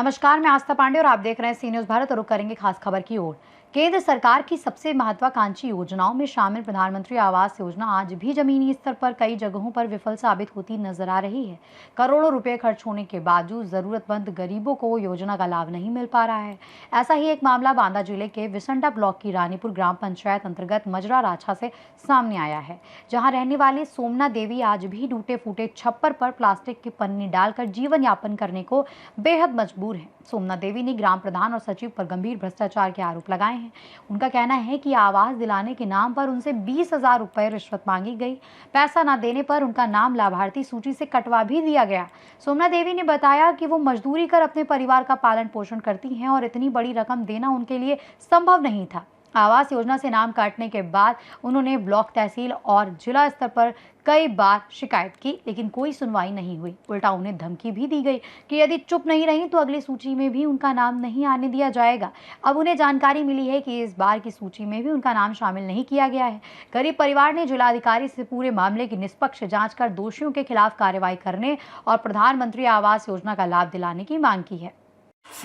नमस्कार, मैं आस्था पांडे और आप देख रहे हैं सी न्यूज़ भारत और रुक करेंगे खास खबर की ओर। केंद्र सरकार की सबसे महत्वाकांक्षी योजनाओं में शामिल प्रधानमंत्री आवास योजना आज भी जमीनी स्तर पर कई जगहों पर विफल साबित होती नजर आ रही है। करोड़ों रुपए खर्च होने के बावजूद जरूरतमंद गरीबों को योजना का लाभ नहीं मिल पा रहा है। ऐसा ही एक मामला बांदा जिले के विसंडा ब्लॉक की रानीपुर ग्राम पंचायत अंतर्गत मजरा राछा से सामने आया है, जहाँ रहने वाली सोमना देवी आज भी टूटे फूटे छप्पर पर प्लास्टिक की पन्नी डालकर जीवन यापन करने को बेहद मजबूर है। सोमना देवी ने ग्राम प्रधान और सचिव पर गंभीर भ्रष्टाचार के आरोप लगाए हैं। उनका कहना है कि आवास दिलाने के नाम पर उनसे 20,000 रुपए रिश्वत मांगी गई। पैसा न देने पर उनका नाम लाभार्थी सूची से कटवा भी दिया गया। सोमना देवी ने बताया कि वो मजदूरी कर अपने परिवार का पालन पोषण करती हैं और इतनी बड़ी रकम देना उनके लिए संभव नहीं था। आवास योजना से नाम काटने के बाद उन्होंने ब्लॉक, तहसील और जिला स्तर पर कई बार शिकायत की, लेकिन कोई सुनवाई नहीं हुई। उल्टा उन्हें धमकी भी दी गई कि यदि चुप नहीं रही तो अगली सूची में भी उनका नाम नहीं आने दिया जाएगा। अब उन्हें जानकारी मिली है कि इस बार की सूची में भी उनका नाम शामिल नहीं किया गया है। गरीब परिवार ने जिलाधिकारी से पूरे मामले की निष्पक्ष जांच कर दोषियों के खिलाफ कार्रवाई करने और प्रधानमंत्री आवास योजना का लाभ दिलाने की मांग की है।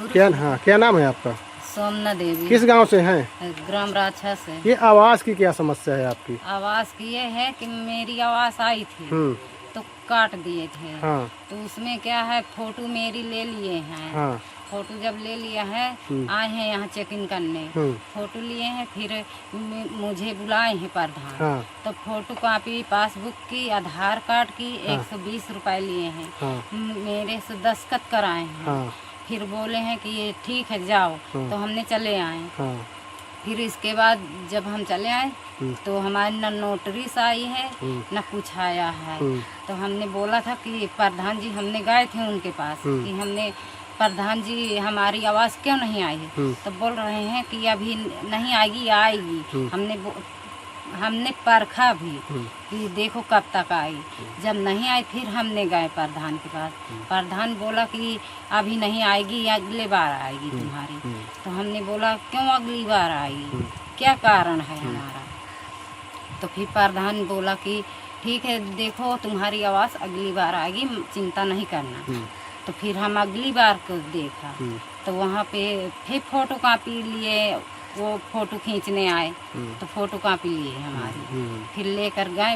क्या नाम है आपका? सोमना देवी। किस गांव से हैं? ग्राम राछा से। ये आवास की क्या समस्या है आपकी? आवास की ये है कि मेरी आवास आई थी तो काट दिए थे। हाँ। तो उसमें क्या है, फोटो मेरी ले लिए हैं। हाँ। फोटो जब ले लिया है, आए हैं यहाँ चेक इन करने। फोटो लिए हैं, फिर मुझे बुलाए हैं प्रधान। हाँ। तो फोटो कॉपी, पासबुक की, आधार कार्ड की 120 रुपए लिए हैं। हाँ। मेरे से दस्तखत कराए हैं। हाँ। फिर बोले हैं कि ये ठीक है जाओ। तो हमने चले आए। हाँ। फिर इसके बाद जब हम चले आए तो हमारी न नोटरीस आई है न कुछ आया है। तो हमने बोला था कि प्रधान जी, हमने गए थे उनके पास कि हमने प्रधान जी हमारी आवाज़ क्यों नहीं आई है। तो बोल रहे हैं कि अभी नहीं आएगी, आएगी। हमने परखा भी कि देखो कब तक आई। जब नहीं आई फिर हमने गए प्रधान के पास। प्रधान बोला कि अभी नहीं आएगी, अगले बार आएगी तुम्हारी। तो हमने बोला क्यों अगली बार आएगी, क्या कारण है हमारा। तो फिर प्रधान बोला कि ठीक है, देखो तुम्हारी आवाज़ अगली बार आएगी, चिंता नहीं करना। तो फिर हम अगली बार को देखा तो वहाँ पे फिर फोटो कॉपी लिए, वो फोटो खींचने आए तो फोटो कॉपी लिए हमारी। फिर लेकर गए,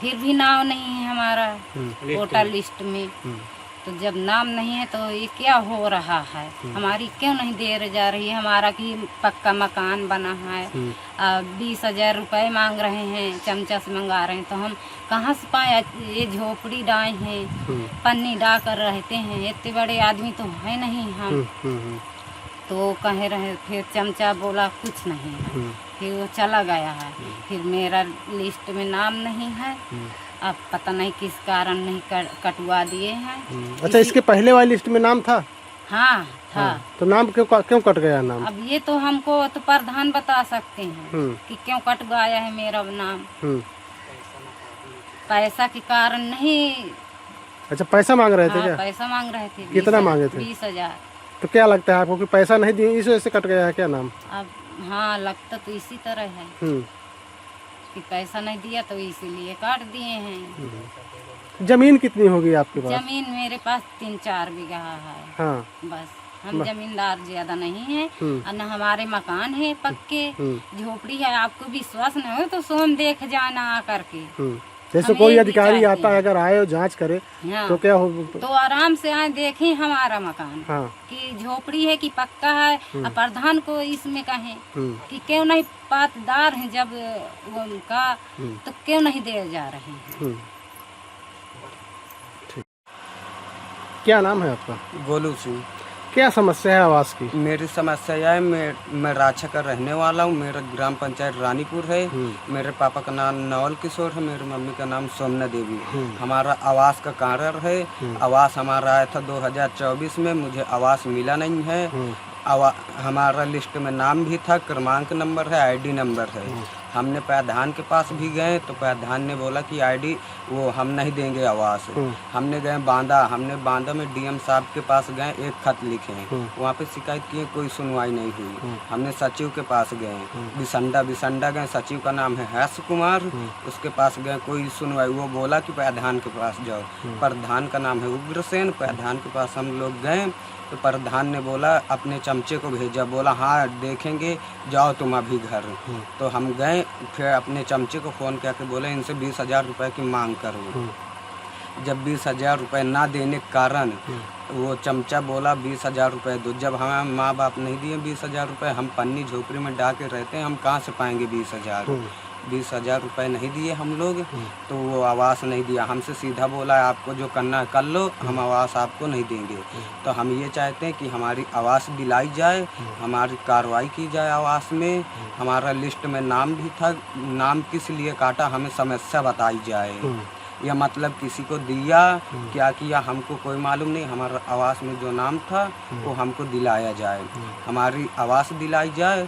फिर भी नाम नहीं है हमारा वोटर लिस्ट में। तो जब नाम नहीं है तो ये क्या हो रहा है, हमारी क्यों नहीं दे जा रही है। हमारा कि पक्का मकान बना है, 20,000 रुपए मांग रहे हैं, चमचा से मंगा रहे हैं। तो हम कहाँ से पाए, ये झोपड़ी डाए हैं, पन्नी डा कर रहते हैं, इतने बड़े आदमी तो है नहीं हम। तो कह रहे, फिर चमचा बोला कुछ नहीं है। फिर वो चला गया है। फिर मेरा लिस्ट में नाम नहीं है, अब पता नहीं किस कारण नहीं कटवा दिए हैं। अच्छा, इसके पहले वाली लिस्ट में नाम था? हाँ था। हाँ। तो नाम क्यों कट गया नाम? अब ये तो हमको तो प्रधान बता सकते हैं कि क्यों कट गया है मेरा नाम। पैसा के कारण नहीं। अच्छा, पैसा मांग रहे थे क्या? पैसा मांग रहे थे। कितना मांगे थे? 20,000। तो क्या लगता है आपको कि पैसा नहीं दिए इस वजह से कट गया है क्या नाम? अब हाँ, लगता तो इसी तरह है कि पैसा नहीं दिया तो इसीलिए काट दिए हैं। जमीन कितनी होगी आपके पास? जमीन मेरे पास 3-4 बीघा है। हाँ। बस हम जमींदार ज्यादा नहीं है और न हमारे मकान है पक्के, झोपड़ी है। आपको विश्वास नहीं हो तो सोम देख जाना आकर के। जैसे कोई अधिकारी आता है, अगर आए और जांच करे तो क्या हो? तो आराम से आए, देखें हमारा मकान कि झोपड़ी है कि पक्का है। और प्रधान को इसमें कहें कि क्यों नहीं पातदार हैं जब उनका, तो क्यों नहीं दे जा रहे हैं। क्या नाम है आपका? गोलू सिंह। क्या समस्या है आवास की? मेरी समस्या यह है, मैं राछा का रहने वाला हूँ। मेरा ग्राम पंचायत रानीपुर है। मेरे पापा का नाम नवल किशोर है, मेरी मम्मी का नाम सोमना देवी है। हमारा आवास का कार्य है। आवास हमारा आया था 2024 में, मुझे आवास मिला नहीं है। हमारा लिस्ट में नाम भी था, क्रमांक नंबर है, ID नंबर है। हमने प्रधान के पास भी गए तो प्रधान ने बोला कि आईडी वो हम नहीं देंगे आवास। हमने गए बांदा, हमने बांदा में डीएम साहब के पास गए, एक खत लिखे, वहाँ पे शिकायत किए, कोई सुनवाई नहीं हुई। हमने सचिव के पास गए, बिसंडा गए, सचिव का नाम है हर्ष कुमार, उसके पास गए, कोई सुनवाई। वो बोला कि प्रधान के पास जाओ, प्रधान का नाम है उग्रसेन। प्रधान के पास हम लोग गए तो प्रधान ने बोला अपने चमचे को भेजा, बोला हाँ देखेंगे, जाओ तुम अभी घर। तो हम गए, फिर अपने चमचे को फ़ोन करके बोले इनसे 20,000 रुपये की मांग करो। जब 20,000 रुपये ना देने के कारण वो चमचा बोला 20,000 रुपये दो। जब हमें माँ बाप नहीं दिए 20,000 रुपये, हम पन्नी झोपड़ी में डाल के रहते हैं, हम कहाँ से पाएंगे 20,000? 20,000 रुपये नहीं दिए हम लोग, तो वो आवास नहीं दिया। हमसे सीधा बोला आपको जो करना है कर लो, हम आवास आपको नहीं देंगे। तो हम ये चाहते हैं कि हमारी आवास दिलाई जाए, हमारी कार्रवाई की जाए आवास में। हमारा लिस्ट में नाम भी था, नाम किस लिए काटा हमें समस्या बताई जाए, या मतलब किसी को दिया क्या किया हमको कोई मालूम नहीं। हमारा आवास में जो नाम था वो हमको दिलाया जाए, हमारी आवास दिलाई जाए,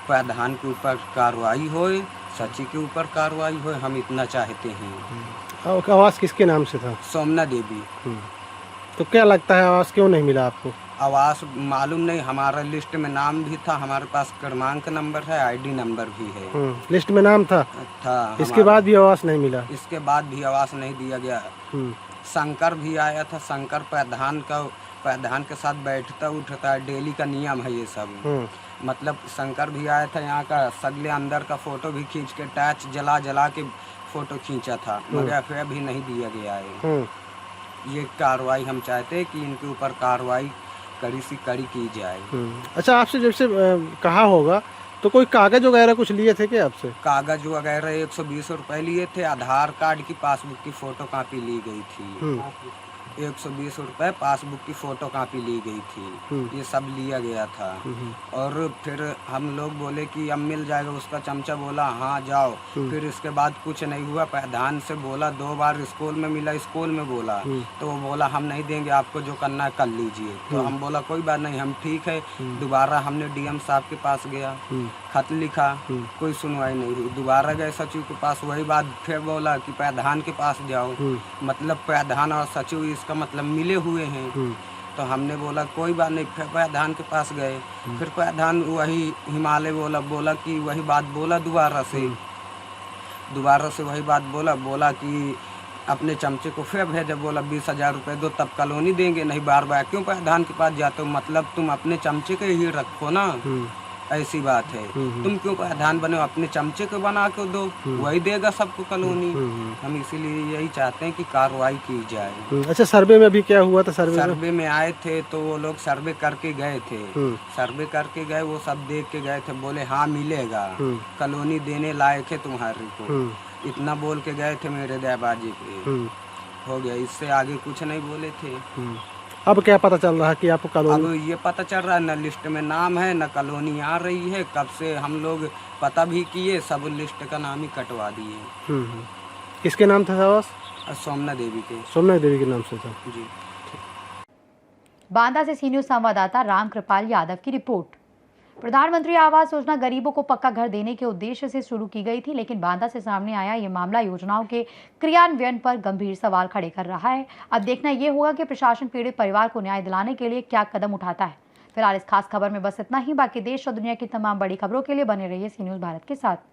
प्रधान के ऊपर कार्रवाई होए, सचिव के ऊपर कार्रवाई होए, हम इतना चाहते हैं। आवास किसके नाम से था? सोमना देवी। तो क्या लगता है आवास क्यों नहीं मिला आपको? आवास मालूम नहीं, हमारा लिस्ट में नाम भी था, हमारे पास क्रमांक नंबर है, आईडी नंबर भी है। लिस्ट में नाम था इसके बाद भी आवास नहीं मिला? इसके बाद भी आवास नहीं दिया गया। शंकर भी आया था, शंकर प्रधान के साथ बैठता उठता है, डेली का नियम है ये सब। मतलब शंकर भी आया था, यहाँ का सगले अंदर का फोटो भी खींच के टैच जला के फोटो खींचा था, मगर फिर भी नहीं दिया गया है। ये कार्रवाई हम चाहते हैं कि इनके ऊपर कार्रवाई कड़ी की जाए। अच्छा, आपसे जैसे कहा होगा तो कोई कागज वगैरह कुछ लिए थे क्या आपसे? कागज वगैरह 120 रुपये लिए थे, आधार कार्ड की पासबुक की फोटो कॉपी ली गई थी। 120 रुपये पासबुक की फोटो कॉपी ली गई थी, ये सब लिया गया था। और फिर हम लोग बोले कि अब मिल जाएगा, उसका चमचा बोला हाँ जाओ। फिर इसके बाद कुछ नहीं हुआ। प्रधान से बोला 2 बार स्कूल में मिला, स्कूल में बोला तो वो बोला हम नहीं देंगे, आपको जो करना है कर लीजिए। तो हम बोला कोई बात नहीं, हम ठीक है। दोबारा हमने डीएम साहब के पास गया, खत लिखा, कोई सुनवाई नहीं हुई। दोबारा गए सचिव के पास, वही बात फिर बोला कि प्रधान के पास जाओ। मतलब प्रधान और सचिव इसका मतलब मिले हुए हैं। तो हमने बोला कोई बात नहीं, फिर प्रधान के पास गए। फिर प्रधान वही हिमालय बोला कि वही बात बोला दोबारा से वही बात बोला कि अपने चमचे को फिर भेजा, बोला 20,000 रुपये दो तब कॉलोनी देंगे, नहीं बार बार क्यों प्रधान के पास जाते हो? मतलब तुम अपने चमचे के ही रखो ना, ऐसी बात है। तुम क्यों प्रधान बने हो? अपने चमचे को बना के दो, वही देगा सबको कॉलोनी। हम इसीलिए यही चाहते हैं कि कार्रवाई की जाए। अच्छा, सर्वे में भी क्या हुआ था? सर्वे में आए थे तो वो लोग सर्वे करके गए थे, सर्वे करके गए, वो सब देख के गए थे, बोले हाँ मिलेगा, कॉलोनी देने लायक है तुम्हारे को, इतना बोल के गए थे मेरे दयाबाजी पे। हो गया, इससे आगे कुछ नहीं बोले थे। अब क्या पता चल रहा है कि आपको कॉलोनी? अब ये पता चल रहा है न लिस्ट में नाम है, न कॉलोनी आ रही है। कब से हम लोग पता भी किए, सब लिस्ट का नाम ही कटवा दिए। किसके नाम था आवास? सोमना देवी के। सोमना देवी के नाम से था जी। बांदा से सी न्यूज़ संवाददाता रामकृपाल यादव की रिपोर्ट। प्रधानमंत्री आवास योजना गरीबों को पक्का घर देने के उद्देश्य से शुरू की गई थी, लेकिन बांदा से सामने आया ये मामला योजनाओं के क्रियान्वयन पर गंभीर सवाल खड़े कर रहा है। अब देखना ये होगा कि प्रशासन पीड़ित परिवार को न्याय दिलाने के लिए क्या कदम उठाता है। फिलहाल इस खास खबर में बस इतना ही। बाकी देश और दुनिया की तमाम बड़ी खबरों के लिए बने रहिए सी न्यूज़ भारत के साथ।